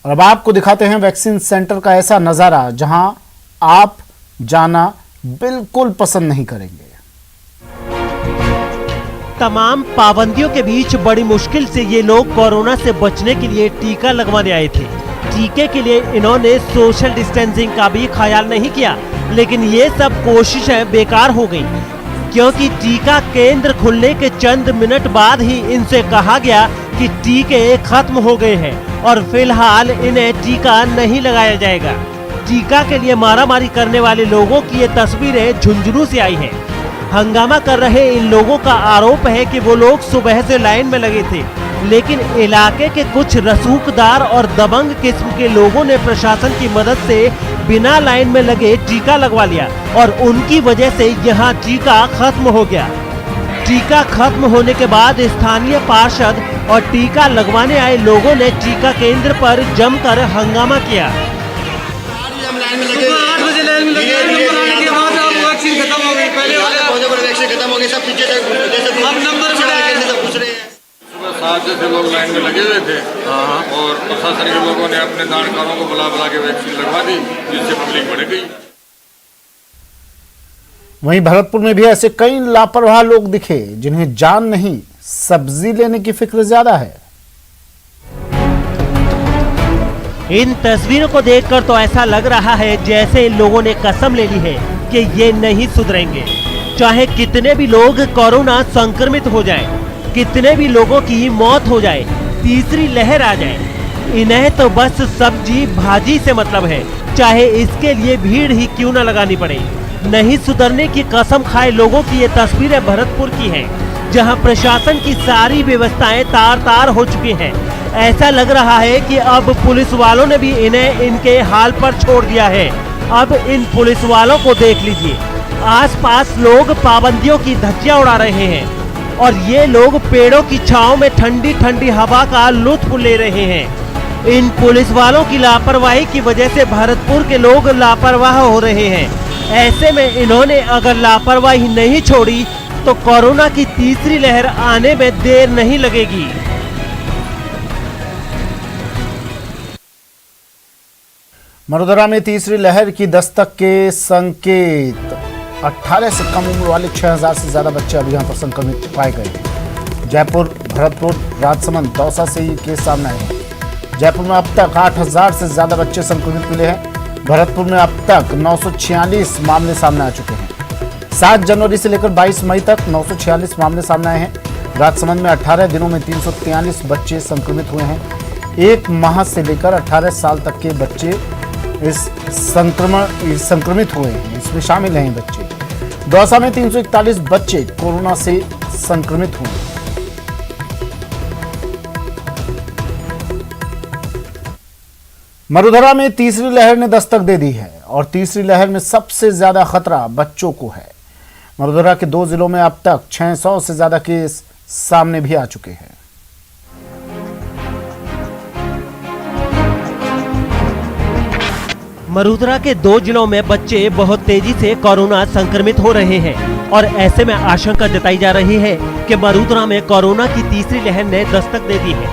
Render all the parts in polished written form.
और अब आपको दिखाते हैं वैक्सीन सेंटर का ऐसा नजारा जहां आप जाना बिल्कुल पसंद नहीं करेंगे। तमाम पाबंदियों के बीच बड़ी मुश्किल से ये लोग कोरोना से बचने के लिए टीका लगवाने आए थे। टीके के लिए इन्होंने सोशल डिस्टेंसिंग का भी ख्याल नहीं किया, लेकिन ये सब कोशिशें बेकार हो गई, क्योंकि टीका केंद्र खुलने के चंद मिनट बाद ही इनसे कहा गया कि टीके खत्म हो गए हैं और फिलहाल इन्हें टीका नहीं लगाया जाएगा। टीका के लिए मारामारी करने वाले लोगों की ये तस्वीरें झुंझुनू से आई हैं। हंगामा कर रहे इन लोगों का आरोप है कि वो लोग सुबह से लाइन में लगे थे, लेकिन इलाके के कुछ रसूखदार और दबंग किस्म के लोगों ने प्रशासन की मदद से बिना लाइन में लगे टीका लगवा लिया और उनकी वजह से यहाँ टीका खत्म हो गया। टीका खत्म होने के बाद स्थानीय पार्षद और टीका लगवाने आए लोगों ने टीका केंद्र पर जमकर हंगामा किया। सुबह 7 से लोग लाइन में लगे हुए थे और प्रशासन के लोगों ने अपने जानकारों को बुला के वैक्सीन लगवा दी, जिससे पब्लिक बढ़ गई। वहीं भरतपुर में भी ऐसे कई लापरवाह लोग दिखे जिन्हें जान नहीं, सब्जी लेने की फिक्र ज्यादा है। इन तस्वीरों को देखकर तो ऐसा लग रहा है जैसे इन लोगों ने कसम ले ली है कि ये नहीं सुधरेंगे। चाहे कितने भी लोग कोरोना संक्रमित हो जाए, कितने भी लोगों की मौत हो जाए, तीसरी लहर आ जाए, इन्हें तो बस सब्जी भाजी से मतलब है, चाहे इसके लिए भीड़ ही क्यों न लगानी पड़े। नहीं सुधरने की कसम खाए लोगों की ये तस्वीरें भरतपुर की हैं, जहां प्रशासन की सारी व्यवस्थाएं तार-तार हो चुकी हैं। ऐसा लग रहा है कि अब पुलिस वालों ने भी इन्हें इनके हाल पर छोड़ दिया है। अब इन पुलिस वालों को देख लीजिए, आसपास लोग पाबंदियों की धज्जियां उड़ा रहे हैं और ये लोग पेड़ों की छांव में ठंडी ठंडी हवा का लुत्फ ले रहे हैं। इन पुलिस वालों की लापरवाही की वजह से भरतपुर के लोग लापरवाह हो रहे हैं। ऐसे में इन्होंने अगर लापरवाही नहीं छोड़ी तो कोरोना की तीसरी लहर आने में देर नहीं लगेगी। मरुधरा में तीसरी लहर की दस्तक के संकेत। 18 से कम उम्र वाले 6000 से ज्यादा बच्चे अब यहाँ पर संक्रमित पाए गए हैं। जयपुर, भरतपुर, राजसमंद, दौसा से ये केस सामने आए हैं। जयपुर में अब तक 8000 से ज्यादा बच्चे संक्रमित मिले हैं। भरतपुर में अब तक 946 मामले सामने आ चुके हैं। 7 जनवरी से लेकर 22 मई तक 946 मामले सामने आए हैं। राजसमंद में 18 दिनों में 343 बच्चे संक्रमित हुए हैं। 1 माह से लेकर 18 साल तक के बच्चे इस संक्रमित हुए हैं, इसमें शामिल हैं बच्चे। दौसा में 341 बच्चे कोरोना से संक्रमित हुए। मरुधरा में तीसरी लहर ने दस्तक दे दी है और तीसरी लहर में सबसे ज्यादा खतरा बच्चों को है। मरुधरा के 2 जिलों में अब तक 600 से ज्यादा केस सामने भी आ चुके हैं। मरुधरा के 2 जिलों में बच्चे बहुत तेजी से कोरोना संक्रमित हो रहे हैं और ऐसे में आशंका जताई जा रही है कि मरुधरा में कोरोना की तीसरी लहर ने दस्तक दे दी है।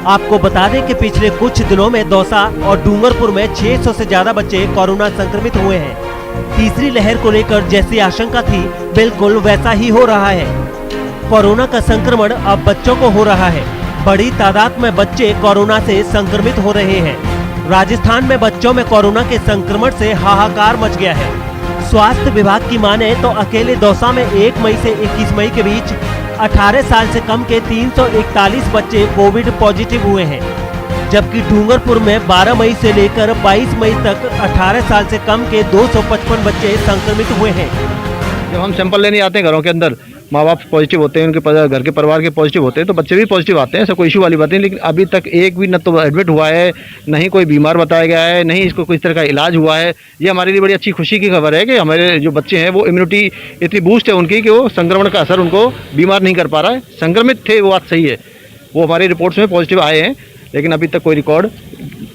आपको बता दें कि पिछले कुछ दिनों में दौसा और डूंगरपुर में 600 से ज्यादा बच्चे कोरोना संक्रमित हुए हैं। तीसरी लहर को लेकर जैसी आशंका थी, बिल्कुल वैसा ही हो रहा है। कोरोना का संक्रमण अब बच्चों को हो रहा है। बड़ी तादाद में बच्चे कोरोना से संक्रमित हो रहे हैं। राजस्थान में बच्चों में कोरोना के संक्रमण से हाहाकार मच गया है। स्वास्थ्य विभाग की माने तो अकेले दौसा में 1 मई से 21 मई के बीच 18 साल से कम के 341 बच्चे कोविड पॉजिटिव हुए हैं, जबकि डूंगरपुर में 12 मई से लेकर 22 मई तक 18 साल से कम के 255 बच्चे संक्रमित हुए हैं। जब हम सैंपल लेने आते हैं घरों के अंदर, माँ बाप पॉजिटिव होते हैं, उनके घर के परिवार के पॉजिटिव होते हैं, तो बच्चे भी पॉजिटिव आते हैं, ऐसा कोई इशू वाली बात नहीं। लेकिन अभी तक एक भी न तो एडमिट हुआ है, न ही कोई बीमार बताया गया है, नहीं इसको किस तरह का इलाज हुआ है। ये हमारे लिए बड़ी अच्छी खुशी की खबर है कि हमारे जो बच्चे हैं वो इम्यूनिटी इतनी बूस्ट है उनकी कि वो संक्रमण का असर उनको बीमार नहीं कर पा रहा है। संक्रमित थे वो बात सही है, वो हमारी रिपोर्ट्स में पॉजिटिव आए हैं, लेकिन अभी तक कोई रिकॉर्ड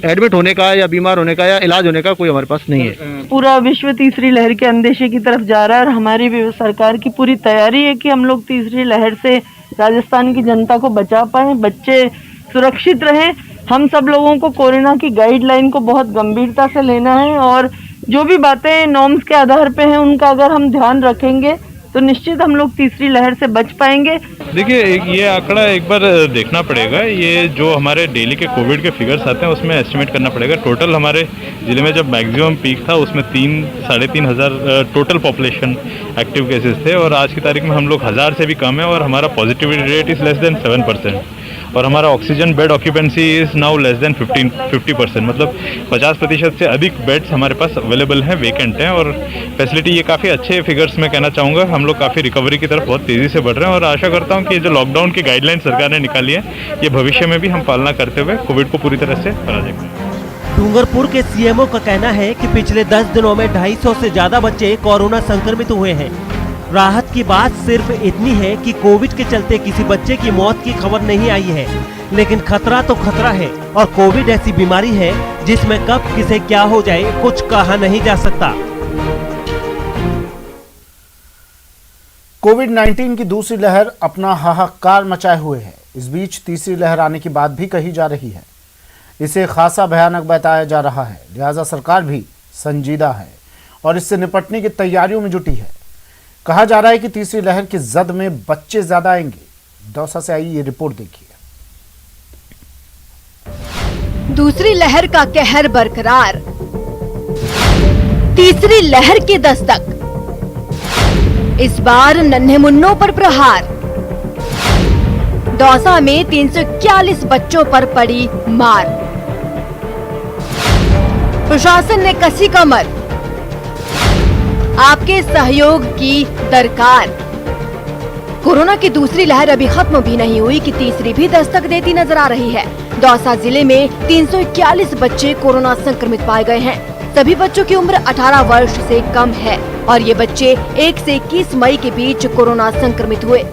एडमिट होने का या बीमार होने का या इलाज होने का कोई हमारे पास नहीं है। पूरा विश्व तीसरी लहर के अंदेशे की तरफ जा रहा है और हमारी भी सरकार की पूरी तैयारी है कि हम लोग तीसरी लहर से राजस्थान की जनता को बचा पाएं, बच्चे सुरक्षित रहें हम सब लोगों को कोरोना की गाइडलाइन को बहुत गंभीरता से लेना है और जो भी बातें नॉर्म्स के आधार पे हैं उनका अगर हम ध्यान रखेंगे तो निश्चित हम लोग तीसरी लहर से बच पाएंगे। देखिए ये आंकड़ा एक बार देखना पड़ेगा। ये जो हमारे डेली के कोविड के फिगर्स आते हैं उसमें एस्टिमेट करना पड़ेगा। टोटल हमारे ज़िले में जब मैक्सिमम पीक था उसमें 3-3.5 हज़ार टोटल पॉपुलेशन एक्टिव केसेस थे और आज की तारीख में हम लोग 1000 से भी कम है और हमारा positivity rate is less than 7% और हमारा oxygen bed occupancy is now less than 50%, मतलब 50% से अधिक बेड्स हमारे पास अवेलेबल हैं, वेकेंट हैं और फैसिलिटी ये काफ़ी अच्छे फिगर्स में कहना चाहूँगा। हम लोग काफ़ी रिकवरी की तरफ बहुत तेज़ी से बढ़ रहे हैं और आशा करता हूँ कि जो लॉकडाउन की गाइडलाइन सरकार ने निकाली है ये भविष्य में भी हम पालना करते हुए कोविड को पूरी तरह से पराजय करें। डूंगरपुर के सीएमओ का कहना है कि पिछले 10 दिनों में 250 से ज्यादा बच्चे कोरोना संक्रमित हुए हैं। राहत की बात सिर्फ इतनी है कि कोविड के चलते किसी बच्चे की मौत की खबर नहीं आई है, लेकिन खतरा तो खतरा है और कोविड ऐसी बीमारी है जिसमें कब किसे क्या हो जाए कुछ कहा नहीं जा सकता। कोविड-19 की दूसरी लहर अपना हाहाकार मचाए हुए है। इस बीच तीसरी लहर आने की बात भी कही जा रही है। इसे खासा भयानक बताया जा रहा है, लिहाजा सरकार भी संजीदा है और इससे निपटने की तैयारियों में जुटी है। कहा जा रहा है कि तीसरी लहर की जद में बच्चे ज्यादा आएंगे। दौसा से आई ये रिपोर्ट देखिए। दूसरी लहर का कहर बरकरार, तीसरी लहर की दस्तक, इस बार नन्हे मुन्नों पर प्रहार। दौसा में 341 बच्चों पर पड़ी मार, प्रशासन ने कसी कमर, आपके सहयोग की दरकार। कोरोना की दूसरी लहर अभी खत्म भी नहीं हुई कि तीसरी भी दस्तक देती नजर आ रही है। दौसा जिले में 341 बच्चे कोरोना संक्रमित पाए गए हैं। सभी बच्चों की उम्र 18 वर्ष से कम है और ये बच्चे 1 से 21 मई के बीच कोरोना संक्रमित हुए।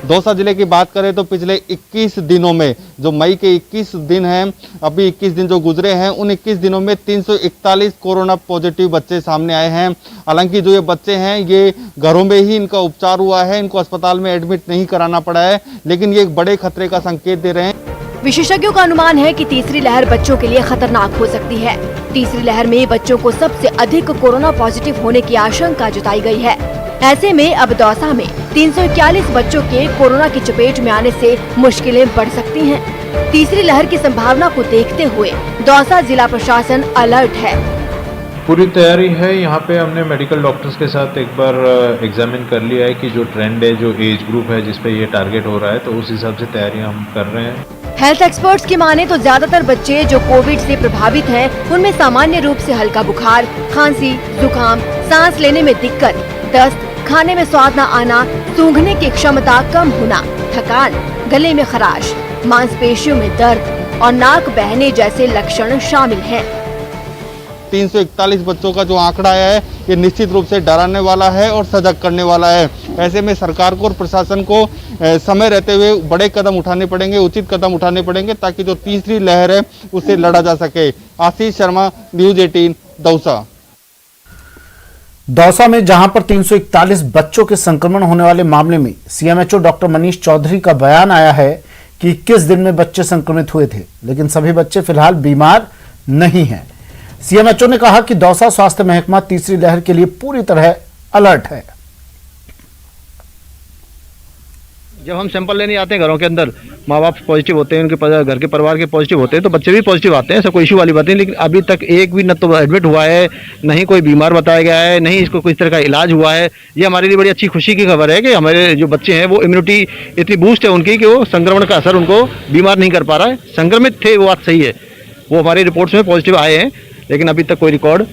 दौसा जिले की बात करें तो पिछले 21 दिनों में जो मई के 21 दिन हैं, अभी 21 दिन जो गुजरे हैं, उन 21 दिनों में 341 कोरोना पॉजिटिव बच्चे सामने आए हैं। हालांकि जो ये बच्चे हैं ये घरों में ही इनका उपचार हुआ है, इनको अस्पताल में एडमिट नहीं कराना पड़ा है, लेकिन ये एक बड़े खतरे का संकेत दे रहे हैं। विशेषज्ञों का अनुमान है कि तीसरी लहर बच्चों के लिए खतरनाक हो सकती है। तीसरी लहर में बच्चों को सबसे अधिक कोरोना पॉजिटिव होने की आशंका जताई गई है। ऐसे में अब दौसा में 341 बच्चों के कोरोना की चपेट में आने से मुश्किलें बढ़ सकती हैं। तीसरी लहर की संभावना को देखते हुए दौसा जिला प्रशासन अलर्ट है। पूरी तैयारी है। यहाँ पे हमने मेडिकल डॉक्टर्स के साथ एक बार एग्जामिन कर लिया है कि जो ट्रेंड है, जो एज ग्रुप है जिस पे ये टारगेट हो रहा है, तो उस हिसाब से तैयारियां हम कर रहे हैं। हेल्थ एक्सपर्ट्स की माने तो ज्यादातर बच्चे जो कोविड से प्रभावित हैं, उनमें सामान्य रूप से हल्का बुखार, खांसी, जुकाम, सांस लेने में दिक्कत, दस्त, खाने में स्वाद न आना, सूंघने की क्षमता कम होना, थकान, गले में खराश, मांसपेशियों में दर्द और नाक बहने जैसे लक्षण शामिल हैं। 341 बच्चों का जो आंकड़ा आया है ये निश्चित रूप से डराने वाला है और सजग करने वाला है। ऐसे में सरकार को और प्रशासन को समय रहते हुए बड़े कदम उठाने पड़ेंगे, उचित कदम उठाने पड़ेंगे ताकि जो तीसरी लहर है उससे लड़ा जा सके। आशीष शर्मा, न्यूज़ 18, दौसा। दौसा में जहां पर 341 बच्चों के संक्रमण होने वाले मामले में सीएमएचओ डॉक्टर मनीष चौधरी का बयान आया है कि 21 दिन में बच्चे संक्रमित हुए थे, लेकिन सभी बच्चे फिलहाल बीमार नहीं हैं। सीएमएचओ ने कहा कि दौसा स्वास्थ्य महकमा तीसरी लहर के लिए पूरी तरह अलर्ट है। जब हम सैंपल लेने आते हैं घरों के अंदर, माँ बाप पॉजिटिव होते हैं, उनके घर के परिवार के पॉजिटिव होते हैं, तो बच्चे भी पॉजिटिव आते हैं, ऐसा कोई इशू वाली बात नहीं। लेकिन अभी तक एक भी न तो एडमिट हुआ है, न ही कोई बीमार बताया गया है, न ही इसको किसी तरह का इलाज हुआ है। ये हमारे लिए बड़ी अच्छी खुशी की खबर है कि हमारे जो बच्चे हैं वो इम्यूनिटी इतनी बूस्ट है उनकी कि वो संक्रमण का असर उनको बीमार नहीं कर पा रहा है। संक्रमित थे वो बात सही है, वो हमारी रिपोर्ट्स में पॉजिटिव आए हैं, लेकिन अभी तक कोई रिकॉर्ड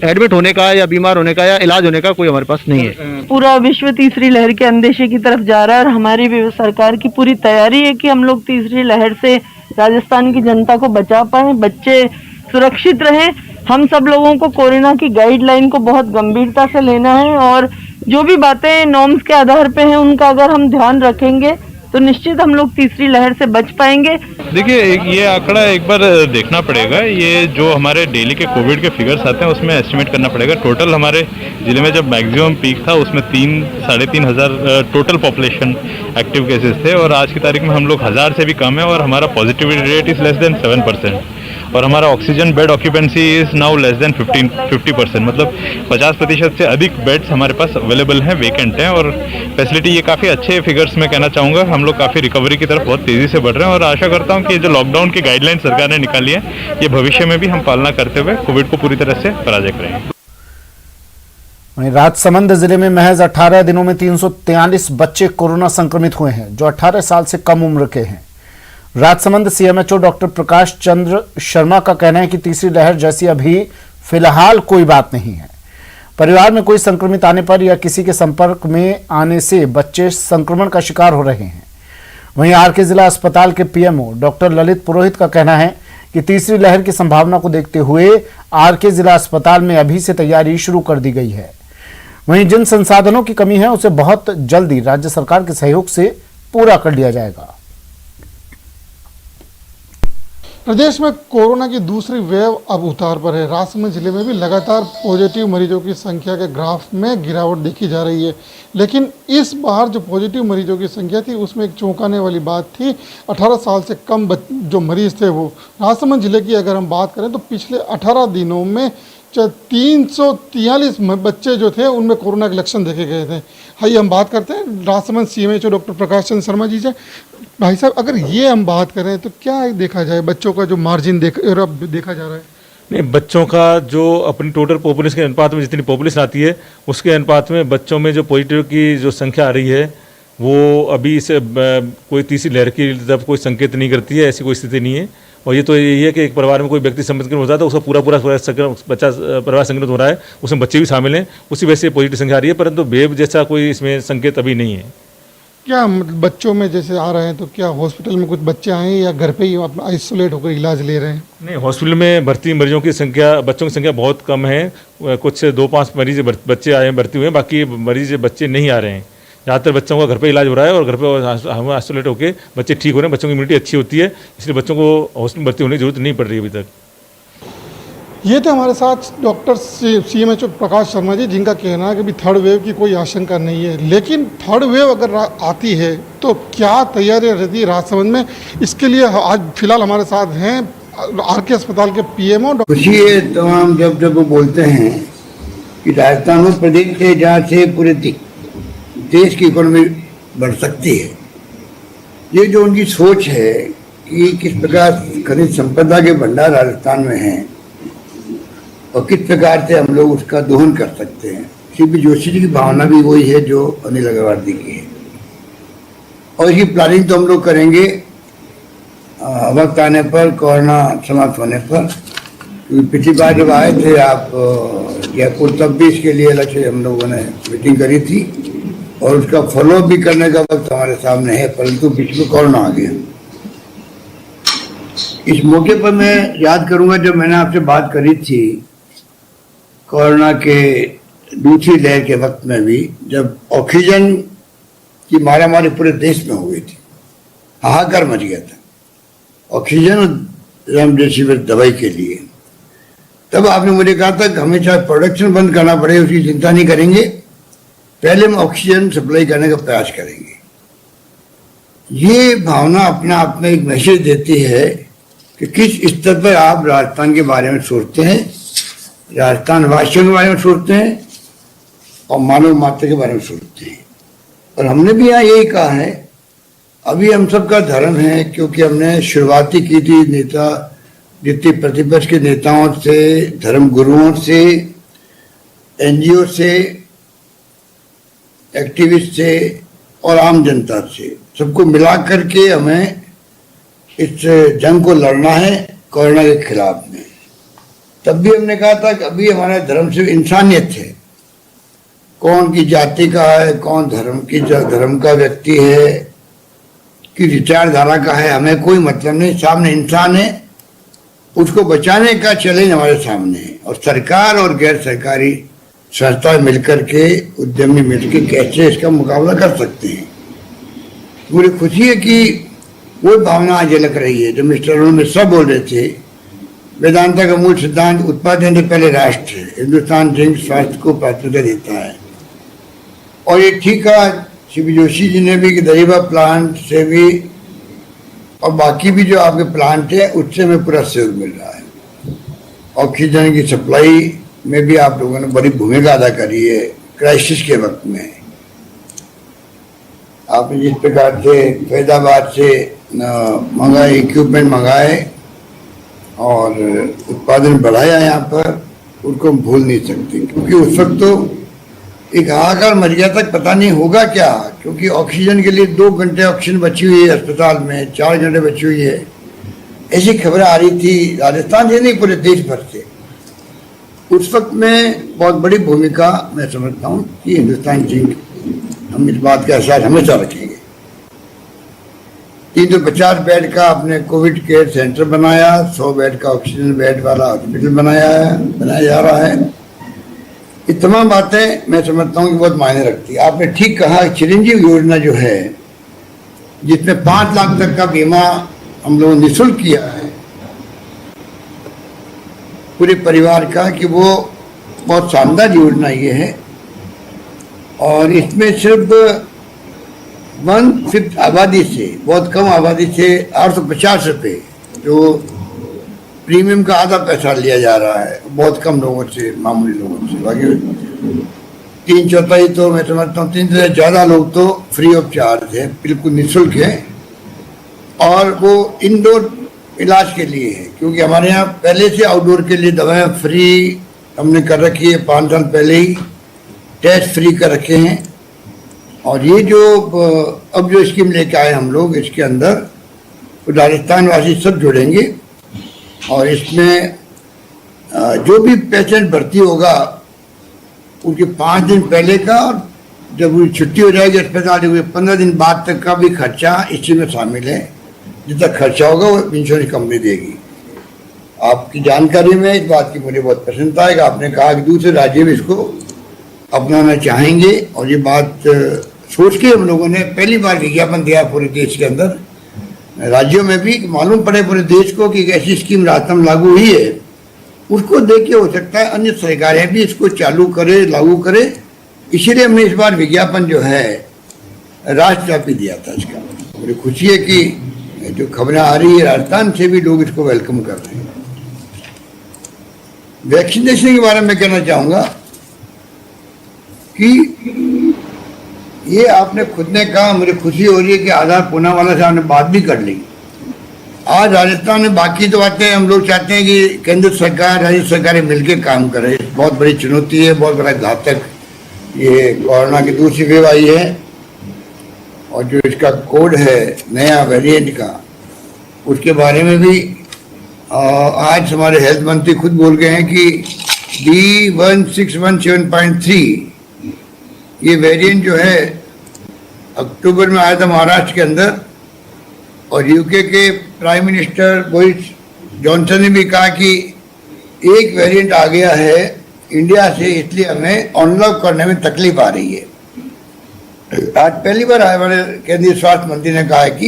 एडमिट होने का या बीमार होने का या इलाज होने का कोई हमारे पास नहीं है। पूरा विश्व तीसरी लहर के अंदेशे की तरफ जा रहा है और हमारी भी सरकार की पूरी तैयारी है कि हम लोग तीसरी लहर से राजस्थान की जनता को बचा पाए, बच्चे सुरक्षित रहें। हम सब लोगों को कोरोना की गाइडलाइन को बहुत गंभीरता से लेना है और जो भी बातें नॉर्म्स के आधार पे हैं उनका अगर हम ध्यान रखेंगे तो निश्चित हम लोग तीसरी लहर से बच पाएंगे। देखिए ये आंकड़ा एक बार देखना पड़ेगा। ये जो हमारे डेली के कोविड के फिगर्स आते हैं उसमें एस्टिमेट करना पड़ेगा। टोटल हमारे ज़िले में जब मैक्सिमम पीक था उसमें 3-3.5 हज़ार टोटल पॉपुलेशन एक्टिव केसेस थे और आज की तारीख में हम लोग 1000 से भी कम है और हमारा positivity rate is less than 7% और हमारा oxygen bed occupancy is now less than 50%। मतलब 50% से अधिक बेड्स हमारे पास अवेलेबल हैं, वेकेंट हैं और फैसिलिटी ये काफ़ी अच्छे फिगर्स में कहना चाहूँगा। हम लोग काफ़ी रिकवरी की तरफ बहुत तेज़ी से बढ़ रहे हैं और आशा करता हूँ कि जो लॉकडाउन की गाइडलाइन सरकार ने निकाली है ये भविष्य में भी हम पालना करते हुए कोविड को पूरी तरह से पराजय करेंगे। वहीं राजसमंद जिले में महज 18 दिनों में 343 बच्चे कोरोना संक्रमित हुए हैं जो 18 साल से कम उम्र के हैं। राजसमंद सीएमएचओ डॉक्टर प्रकाश चंद्र शर्मा का कहना है कि तीसरी लहर जैसी अभी फिलहाल कोई बात नहीं है। परिवार में कोई संक्रमित आने पर या किसी के संपर्क में आने से बच्चे संक्रमण का शिकार हो रहे हैं। वहीं आरके जिला अस्पताल के पीएमओ डॉक्टर ललित पुरोहित का कहना है कि तीसरी लहर की संभावना को देखते हुए आरके जिला अस्पताल में अभी से तैयारी शुरू कर दी गई है। वहीं जिन संसाधनों की कमी है उसे बहुत जल्दी राज्य सरकार के सहयोग से पूरा कर लिया जाएगा। प्रदेश में कोरोना की दूसरी वेव अब उतार पर है। राजसमंद जिले में भी लगातार पॉजिटिव मरीजों की संख्या के ग्राफ में गिरावट देखी जा रही है, लेकिन इस बार जो पॉजिटिव मरीजों की संख्या थी उसमें एक चौंकाने वाली बात थी। 18 साल से कम जो मरीज थे वो राजसमंद जिले की अगर हम बात करें तो पिछले 18 दिनों में 343 बच्चे जो थे उनमें कोरोना के लक्षण देखे गए थे। आइए हम बात करते हैं राजसमंद सीएमएचओ डॉक्टर प्रकाश चंद्र शर्मा जी से। भाई साहब, अगर ये हम बात करें तो क्या देखा जाए, बच्चों का जो मार्जिन देखा जा रहा है? नहीं, बच्चों का जो अपनी टोटल पॉपुलेशन के अनुपात में जितनी पॉपुलेशन आती है उसके अनुपात में बच्चों में जो पॉजिटिव की जो संख्या आ रही है वो अभी इसे कोई तीसरी लहर की तरफ कोई संकेत नहीं करती है। ऐसी कोई स्थिति नहीं है। और ये तो यही है कि एक परिवार में कोई व्यक्ति संक्रमित हो जाता है, उसका पूरा बच्चा परिवार संक्रमित हो रहा है, उसमें बच्चे भी शामिल हैं, उसी वजह से पॉजिटिव संख्या आ रही है, परंतु वेव जैसा कोई इसमें संकेत अभी नहीं है। क्या बच्चों में जैसे आ रहे हैं तो क्या हॉस्पिटल में कुछ बच्चे आए हैं या घर पे ही आइसोलेट होकर इलाज ले रहे हैं? नहीं, हॉस्पिटल में भर्ती मरीजों की संख्या, बच्चों की संख्या बहुत कम है। कुछ 2-5 मरीज बच्चे आए हैं, भर्ती हुए हैं, बाकी मरीज बच्चे नहीं आ रहे हैं। ज़्यादातर बच्चों का घर पे इलाज हो रहा है और घर पे हम आइसोलेट होकर बच्चे ठीक हो रहे हैं। बच्चों की इम्यूनिटी अच्छी होती है, इसलिए बच्चों को हॉस्पिटल भर्ती होने की जरूरत नहीं पड़ रही अभी तक। ये थे हमारे साथ डॉक्टर सीएमएचओ प्रकाश शर्मा जी, जिनका कहना है कि अभी थर्ड वेव की कोई आशंका नहीं है, लेकिन थर्ड वेव अगर आती है तो क्या तैयारी रहती है राजसमंद में, इसके लिए आज फिलहाल हमारे साथ हैं आरके अस्पताल के पीएमओ। ये तमाम जब वो बोलते हैं कि राजस्थान वो प्रदेश है जहाँ से पूरे देश की इकोनॉमी बढ़ सकती है, ये जो उनकी सोच है कि किस प्रकार खनिज संपदा के भंडार राजस्थान में हैं और किस प्रकार से हम लोग उसका दोहन कर सकते हैं, सीपी जोशी जी की भावना भी वही है जो अनिल अग्रवाल जी की है। और इसकी प्लानिंग तो हम लोग करेंगे वक्त आने पर, कोरोना समाप्त होने पर। पिछली बार जब आए थे आप जयपुर, तब भी इसके लिए अलग से हम लोगों ने मीटिंग करी थी और उसका फॉलो भी करने का वक्त हमारे सामने है, परंतु बीच में कोरोना आ गया। इस मौके पर मैं याद करूंगा जब मैंने आपसे बात करी थी कोरोना के दूसरी लहर के वक्त में भी, जब ऑक्सीजन की मारामारी पूरे देश में हो गई थी, हाहाकार मच गया था ऑक्सीजन रेमडेसिविर दवाई के लिए, तब आपने मुझे कहा था कि हमें चाहे प्रोडक्शन बंद करना पड़े उसकी चिंता नहीं करेंगे, पहले हम ऑक्सीजन सप्लाई करने का प्रयास करेंगे। ये भावना अपने आप में एक मैसेज देती है कि किस स्तर पर आप राजस्थान के बारे में सोचते हैं, राजस्थान वासियों के बारे में सोचते हैं और मानव मात्र के बारे में सोचते हैं। और हमने भी यहाँ यही कहा है, अभी हम सबका धर्म है, क्योंकि हमने शुरुआती की थी नेता जितने प्रतिपक्ष के नेताओं से, धर्म गुरुओं से, एनजीओ से, एक्टिविस्ट से और आम जनता से, सबको मिला करके हमें इस जंग को लड़ना है कोरोना के खिलाफ में। तब भी हमने कहा था कि अभी हमारे धर्म से इंसानियत है, कौन की जाति का है, कौन धर्म का व्यक्ति है, कि विचारधारा का है, हमें कोई मतलब नहीं, सामने इंसान है, उसको बचाने का चैलेंज हमारे सामने है। और सरकार और गैर सरकारी संस्थाएं मिलकर के, उद्यमी मिलकर कैसे इसका मुकाबला कर सकते हैं। मुझे खुशी है कि वो भावना आज झलक रही है जो मिस्टर अरुण मिश्रा बोल रहे थे। वेदांता का मूल सिद्धांत उत्पादन से पहले राष्ट्र, हिंदुस्तान ड्रिंक स्वास्थ्य को प्राथमिकता देता है। और ये ठीक कहा शिव जोशी जी ने भी कि दरिबा प्लांट से भी और बाकी भी जो आपके प्लांट है उससे हमें पूरा सहयोग मिल रहा है। ऑक्सीजन की सप्लाई में भी आप लोगों ने बड़ी भूमिका अदा करी है क्राइसिस के वक्त में। आपने जिस प्रकार से फैजाबाद से मंगाए, इक्विपमेंट मंगाए और उत्पादन बढ़ाया यहाँ पर, उनको हम भूल नहीं सकते। क्योंकि उस वक्त तो एक हाहाकार मच गया तक पता नहीं होगा क्या, क्योंकि ऑक्सीजन के लिए 2 घंटे ऑक्सीजन बची हुई है अस्पताल में, 4 घंटे बची हुई है, ऐसी खबरें आ रही थी राजस्थान से नहीं पूरे देश भर से। उस वक्त में बहुत बड़ी भूमिका मैं समझता हूँ कि हिंदुस्तान जिंक, हम इस बात का एहसास हमेशा रखेंगे। 350 बेड का आपने कोविड केयर सेंटर बनाया, 100 बेड का ऑक्सीजन बेड वाला हॉस्पिटल बनाया जा रहा है। ये तमाम बातें मैं समझता हूँ कि बहुत मायने रखती है। आपने ठीक कहा, चिरंजीव योजना जो है जिसमें 5 लाख तक का बीमा हम लोगों ने निःशुल्क किया है पूरे परिवार का, कि वो बहुत शानदार योजना ये है। और इसमें सिर्फ 1/5 आबादी से, बहुत कम आबादी से 850 रुपये जो प्रीमियम का आधा पैसा लिया जा रहा है, बहुत कम लोगों से, मामूली लोगों से। बाकी 3/4 तो मैं समझता हूँ 3 से ज़्यादा लोग तो फ्री ऑफ चार्ज है, बिल्कुल निःशुल्क है। और वो इंडोर इलाज के लिए है, क्योंकि हमारे यहाँ पहले से आउटडोर के लिए दवाएं फ्री हमने कर रखी है, 5 साल पहले ही टेस्ट फ्री कर रखे हैं। और ये जो अब जो स्कीम लेके आए हम लोग, इसके अंदर तो राजस्थान वासी सब जुड़ेंगे। और इसमें जो भी पेशेंट भर्ती होगा उसके 5 दिन पहले का, और जब वो छुट्टी हो जाएगी अस्पताल से 15 दिन बाद तक का भी खर्चा इसी में शामिल है। जितना खर्चा होगा वो इंश्योरेंस कंपनी देगी। आपकी जानकारी में इस बात की मुझे बहुत प्रसन्नता है कि आपने कहा कि दूसरे राज्य भी इसको अपनाना चाहेंगे। और ये बात सोच के हम लोगों ने पहली बार विज्ञापन दिया पूरे देश के अंदर, राज्यों में भी मालूम पड़े पूरे देश को कि एक ऐसी स्कीम राजस्थान में लागू हुई है। उसको देख के हो सकता है अन्य सरकारें भी इसको चालू करे, लागू करे। इसीलिए हमने इस बार विज्ञापन जो है राष्ट्रव्यापी दिया था इसका। मुझे खुशी है कि जो खबरें आ रही है राजस्थान से भी लोग इसको वेलकम कर रहे हैं। वैक्सीनेशन के बारे में कहना चाहूँगा कि ये आपने खुद ने कहा, मुझे खुशी हो रही है कि आधार पूना वाला से आपने बात भी कर ली। आज राजस्थान में बाकी तो बातें हम लोग चाहते हैं कि केंद्र सरकार, राज्य सरकारें मिलकर काम करें। बहुत बड़ी चुनौती है, बहुत बड़ा घातक ये कोरोना की दूसरी वेव आई है। और जो इसका कोड है नया वेरिएंट का, उसके बारे में भी आज हमारे हेल्थ मंत्री खुद बोल गए हैं कि D1617.3 ये वेरिएंट जो है अक्टूबर में आया था महाराष्ट्र के अंदर। और यूके के प्राइम मिनिस्टर बोरिस जॉनसन ने भी कहा कि एक वेरिएंट आ गया है इंडिया से, इसलिए हमें अनलॉक करने में तकलीफ आ रही है। आज पहली बार हमारे केंद्रीय स्वास्थ्य मंत्री ने कहा है कि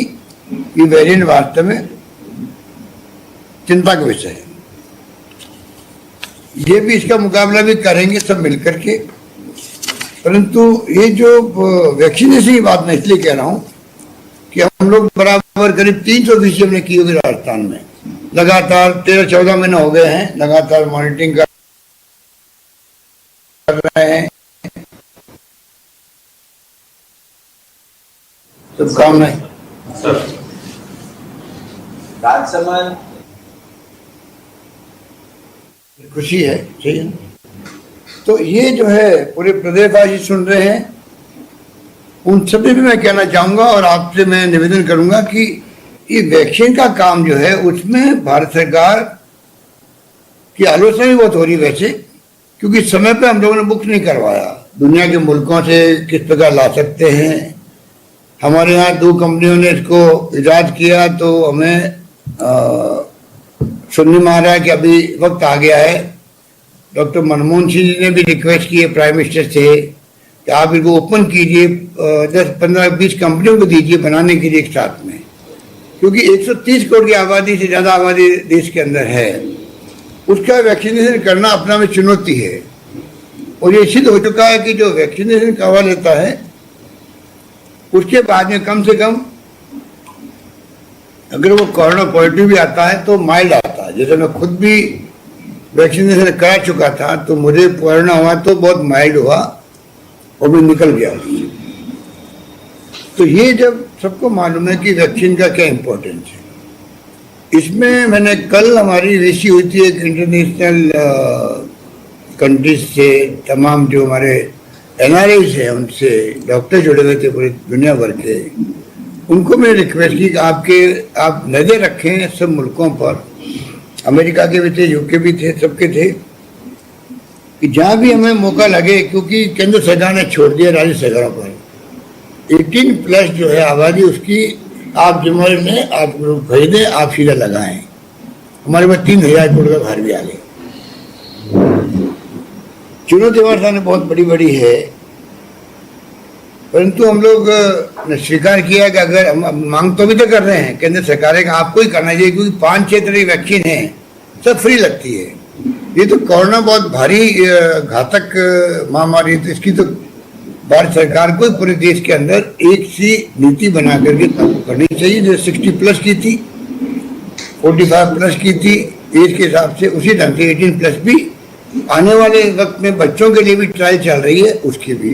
ये वेरिएंट वास्तव में चिंता का विषय है। ये भी इसका मुकाबला भी करेंगे सब मिलकर के। परंतु ये जो वैक्सीनेशन की बात मैं इसलिए कह रहा हूँ कि हम लोग बराबर करीब 300 हमने की होगी राजस्थान में। लगातार 13-14 महीने हो गए हैं, लगातार मॉनिटरिंग कर रहे हैं। शुभकामनाएं सर। राजसमंद खुशी है, सही है। तो ये जो है पूरे प्रदेशवासी सुन रहे हैं, उन सभी भी मैं कहना चाहूँगा और आपसे मैं निवेदन करूँगा कि ये वैक्सीन का काम जो है उसमें भारत सरकार की आलोचना भी बहुत हो रही है वैसे, क्योंकि समय पे हम लोगों ने बुक नहीं करवाया। दुनिया के मुल्कों से किस प्रकार ला सकते हैं, हमारे यहाँ 2 कंपनियों ने इसको ईजाद किया तो हमें सुनने में आ रहा है कि अभी वक्त आ गया है। डॉक्टर मनमोहन सिंह जी ने भी रिक्वेस्ट की है प्राइम मिनिस्टर से, कि आप इनको ओपन कीजिए, 10-15-20 कंपनियों को दीजिए बनाने के लिए एक साथ में, क्योंकि 130 करोड़ की आबादी से ज़्यादा आबादी देश के अंदर है, उसका वैक्सीनेशन करना अपना में चुनौती है। और ये सिद्ध हो चुका है कि जो वैक्सीनेशन करवा लेता है उसके बाद में कम से कम अगर वो कोरोना पॉजिटिव भी आता है तो माइल्ड आता है। जैसे मैं खुद भी वैक्सीनेशन करा चुका था तो मुझे कोरोना हुआ तो बहुत माइल्ड हुआ और भी निकल गया। तो ये जब सबको मालूम है कि वैक्सीन का क्या इम्पोर्टेंस है, इसमें मैंने कल हमारी रेसी हुई थी एक इंटरनेशनल कंट्रीज से, तमाम जो हमारे NRIs है उनसे डॉक्टर जुड़े हुए थे पूरी दुनिया भर के, उनको मैंने रिक्वेस्ट की कि आप नज़र रखें सब मुल्कों पर, अमेरिका के भी थे, UK भी थे, सबके थे, कि जहाँ भी हमें मौका लगे, क्योंकि केंद्र सरकार ने छोड़ दिया राज्य सरकारों पर 18+ जो है आबादी उसकी आप जिम्मेदारी लें, आप खरीदें, आप सीधा लगाएं। हमारे पास 3000 करोड़ का भार भी आ गया। चुनौती हमारे सामने बहुत बड़ी बड़ी है, परंतु हम लोग ने स्वीकार किया कि अगर हम मांग तो भी तो कर रहे हैं केंद्र सरकार का आपको ही करना चाहिए, क्योंकि 5-6 तरह की वैक्सीन है, सब फ्री लगती है। ये तो कोरोना बहुत भारी घातक महामारी, तो इसकी तो भारत सरकार को पूरे देश के अंदर एक सी नीति बना करके करनी चाहिए, जो 60+ की थी, 45+ की थी एज के हिसाब से, उसी ढंग से 18+ भी आने वाले वक्त में बच्चों के लिए भी ट्रायल चल रही है, उसकी भी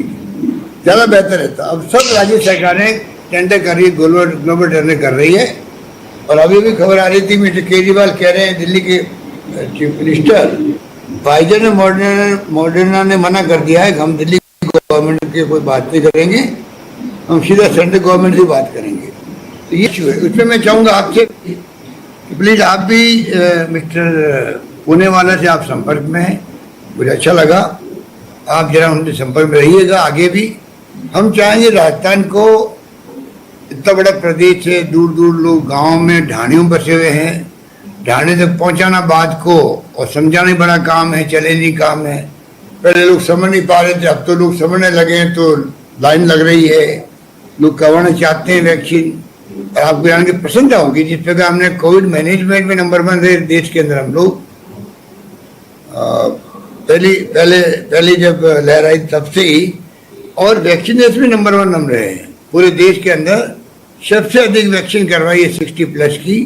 ज़्यादा बेहतर रहता। अब सब राज्य सरकारें टेंडर कर रही है, ग्लोबल टेंडर कर रही है। और अभी भी खबर आ रही थी, मिस्टर केजरीवाल कह रहे हैं, दिल्ली के चीफ मिनिस्टर, फाइजर ने मॉडर्ना ने मना कर दिया है कि हम दिल्ली गवर्नमेंट की कोई बात नहीं करेंगे, हम सीधा सेंट्रल गवर्नमेंट से बात करेंगे। तो ये इशू है, उसमें मैं चाहूँगा आपसे कि प्लीज़ आप भी मिस्टर पुणे वाला से आप संपर्क में हैं, मुझे अच्छा लगा, आप जरा उनके संपर्क में रहिएगा आगे भी। हम चाहेंगे राजस्थान को, इतना बड़ा प्रदेश है, दूर दूर लोग गाँव में ढाणियों बसे हुए हैं, ढाणे तक पहुँचाना बात को और समझाना बड़ा काम है, चैलेंजिंग काम है। पहले लोग समझ नहीं पा रहे थे, अब तो लोग समझने लगे हैं, तो लाइन लग रही है, लोग करवाना चाहते हैं वैक्सीन। और आपको जान के पसंद आओगी, जिस प्रकार हमने कोविड मैनेजमेंट में नंबर 1 रहे देश के अंदर हम लोग, पहली जब लहर आई तब से ही, और वैक्सीनेशन में नंबर 1 हम रहे हैं पूरे देश के अंदर, सबसे अधिक वैक्सीन करवाई है 60+ की।